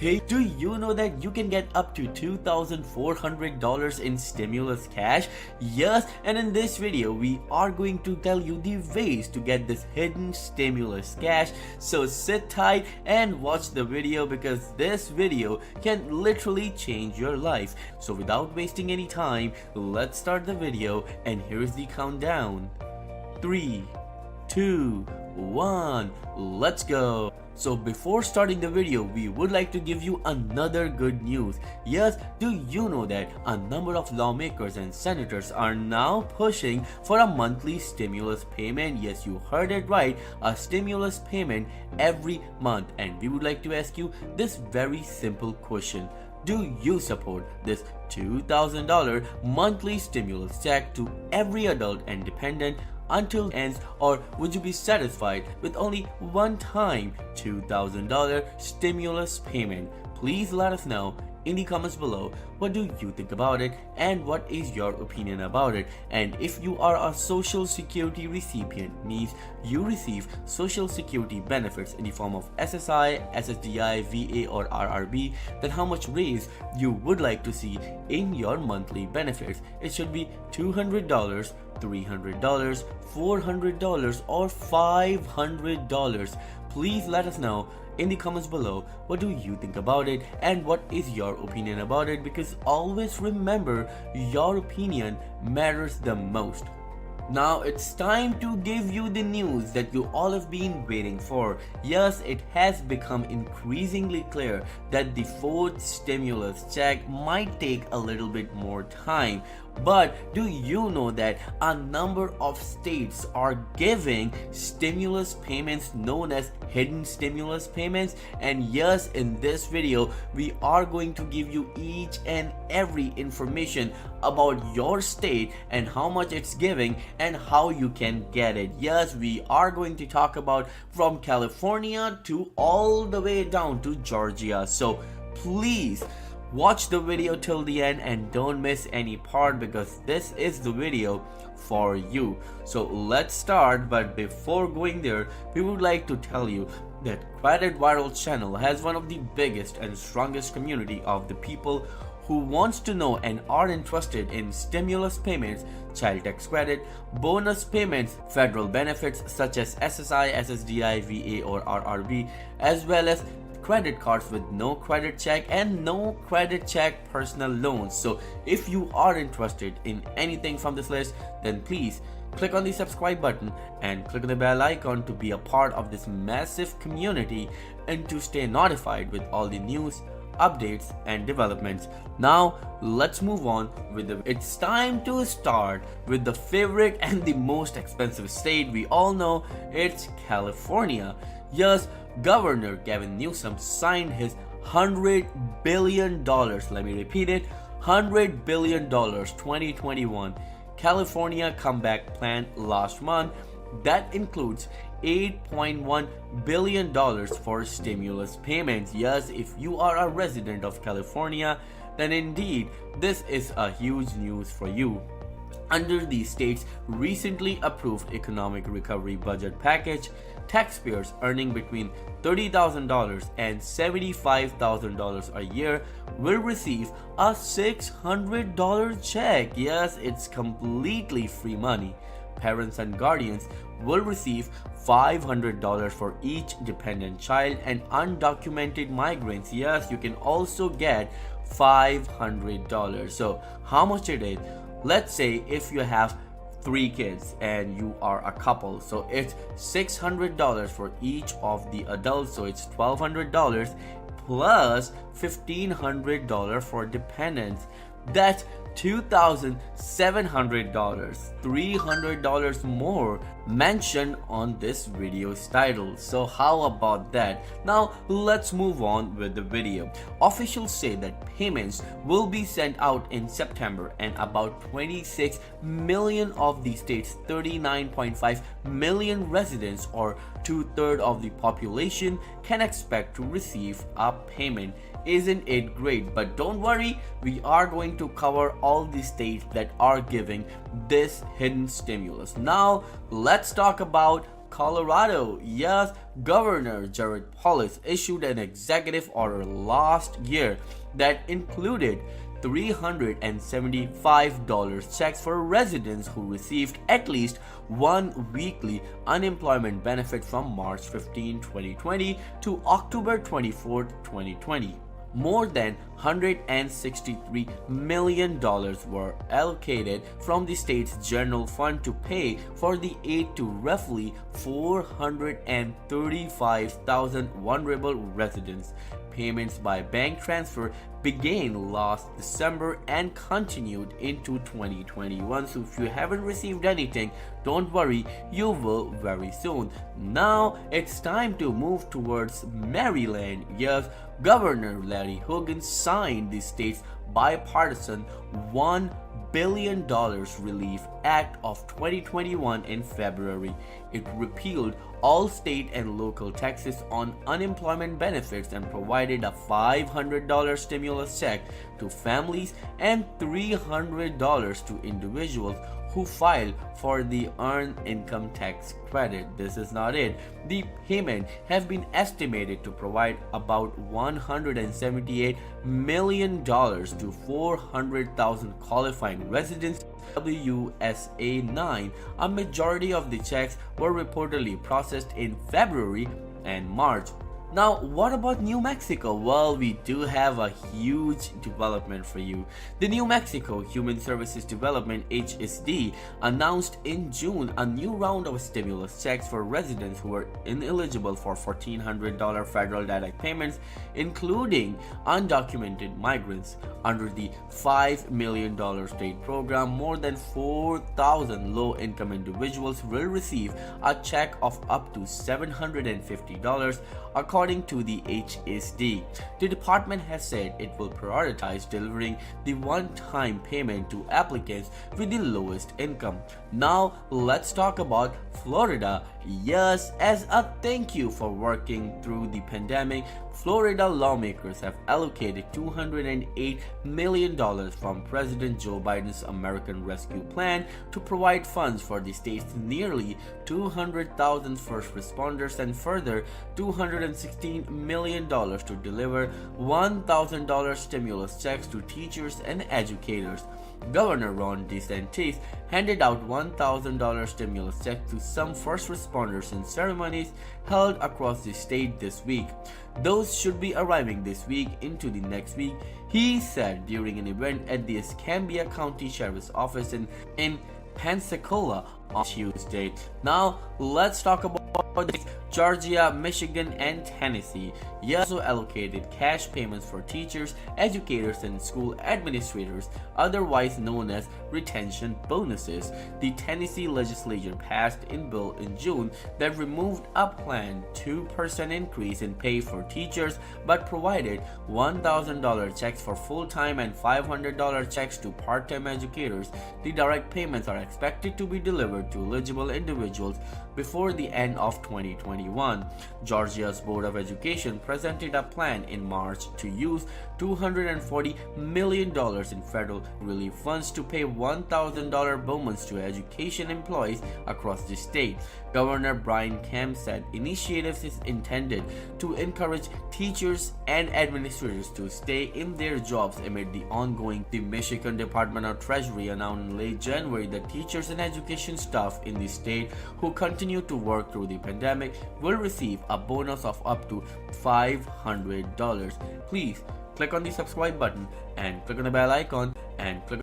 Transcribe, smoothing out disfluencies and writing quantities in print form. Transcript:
Hey, do you know that you can get up to $2,400 in stimulus cash? Yes, and in this video, we are going to tell you the ways to get this hidden stimulus cash. So sit tight and watch the video because this video can literally change your life. So without wasting any time, let's start the video and here's the countdown. 3, 2, 1, let's go. So before starting the video, we would like to give you another good news. Yes, do you know that a number of lawmakers and senators are now pushing for a monthly stimulus payment? Yes, you heard it right, a stimulus payment every month. And we would like to ask you this very simple question. Do you support this $2,000 monthly stimulus check to every adult and dependent until it ends, or would you be satisfied with only one-time $2,000 stimulus payment? Please let us know in the comments below. What do you think about it and what is your opinion about it? And if you are a social security recipient, means you receive social security benefits in the form of SSI, SSDI, VA or RRB, then how much raise you would like to see in your monthly benefits? It should be $200, $300, $400 or $500. Please let us know in the comments below what do you think about it and what is your opinion about it, because always remember your opinion matters the most. Now it's time to give you the news that you all have been waiting for. Yes, it has become increasingly clear that the fourth stimulus check might take a little bit more time. But do you know that a number of states are giving stimulus payments known as hidden stimulus payments? And yes, in this video we are going to give you each and every information about your state and how much it's giving and how you can get it. Yes, we are going to talk about from California to all the way down to Georgia. So please watch the video till the end and don't miss any part, because this is the video for you. So let's start, but before going there, we would like to tell you that Credit Viral channel has one of the biggest and strongest community of the people who wants to know and are interested in stimulus payments, child tax credit, bonus payments, federal benefits such as SSI, SSDI, VA or RRB, as well as credit cards with no credit check and no credit check personal loans. So if you are interested in anything from this list, then please click on the subscribe button and click on the bell icon to be a part of this massive community and to stay notified with all the news, updates and developments. Now let's move on with it's time to start with the favorite and the most expensive state. We all know it's California. Yes, Governor Gavin Newsom signed his $100 billion, let me repeat it, $100 billion 2021 California comeback plan last month. That includes $8.1 billion for stimulus payments. Yes, if you are a resident of California, then indeed this is a huge news for you. Under the state's recently approved economic recovery budget package, taxpayers earning between $30,000 and $75,000 a year will receive a $600 check. Yes, it's completely free money. Parents and guardians will receive $500 for each dependent child, and undocumented migrants, yes, you can also get $500. So how much it is? Let's say if you have 3 kids and you are a couple, so it's $600 for each of the adults, so it's $1,200 plus $1,500 for dependents. That's $2,700, $300 more mentioned on this video's title. So how about that? Now let's move on with the video. Officials say that payments will be sent out in September, and about 26 million of the state's 39.5 million residents, or 2/3 of the population, can expect to receive a payment. Isn't it great? But don't worry, we are going to cover all the states that are giving this hidden stimulus. Now let's talk about Colorado. Yes, Governor Jared Polis issued an executive order last year that included $375 checks for residents who received at least one weekly unemployment benefit from March 15, 2020 to October 24, 2020. More than $163 million were allocated from the state's general fund to pay for the aid to roughly 435,000 vulnerable residents. Payments by bank transfer began last December and continued into 2021. So if you haven't received anything, don't worry, you will very soon. Now it's time to move towards Maryland. Yes, Governor Larry Hogan signed the state's bipartisan $1 billion Relief Act of 2021 in February. It repealed all state and local taxes on unemployment benefits and provided a $500 stimulus check to families and $300 to individuals who filed for the Earned Income Tax Credit. This is not it. The payment has been estimated to provide about $178 million to 400,000 qualifying residents. WSA 9. A majority of the checks were reportedly processed in February and March. Now, what about New Mexico? Well, we do have a huge development for you. The New Mexico Human Services Development (HSD) announced in June a new round of stimulus checks for residents who were ineligible for $1,400 federal direct payments, including undocumented migrants. Under the $5 million state program, more than 4,000 low-income individuals will receive a check of up to $750, according to the HSD. The department has said it will prioritize delivering the one-time payment to applicants with the lowest income. Now, let's talk about Florida. Yes, as a thank you for working through the pandemic, Florida lawmakers have allocated $208 million from President Joe Biden's American Rescue Plan to provide funds for the state's nearly 200,000 first responders and further $216 million to deliver $1,000 stimulus checks to teachers and educators. Governor Ron DeSantis handed out $1,000 stimulus checks to some first responders in ceremonies held across the state this week. Those should be arriving this week into the next week, he said during an event at the Escambia County Sheriff's Office in Pensacola on Tuesday. Now, let's talk about Georgia, Michigan, and Tennessee. He also allocated cash payments for teachers, educators, and school administrators, otherwise known as retention bonuses. The Tennessee legislature passed a bill in June that removed a planned 2% increase in pay for teachers but provided $1,000 checks for full-time and $500 checks to part-time educators. The direct payments are expected to be delivered to eligible individuals before the end of 2021. Georgia's Board of Education presented a plan in March to use $240 million in federal relief funds to pay $1,000 bonuses to education employees across the state. Governor Brian Kemp said initiatives is intended to encourage teachers and administrators to stay in their jobs amid the ongoing. The Michigan Department of Treasury announced in late January that teachers and education staff in the state who continue to work through the pandemic will receive a bonus of up to $500. Please click on the subscribe button and click on the bell icon and click on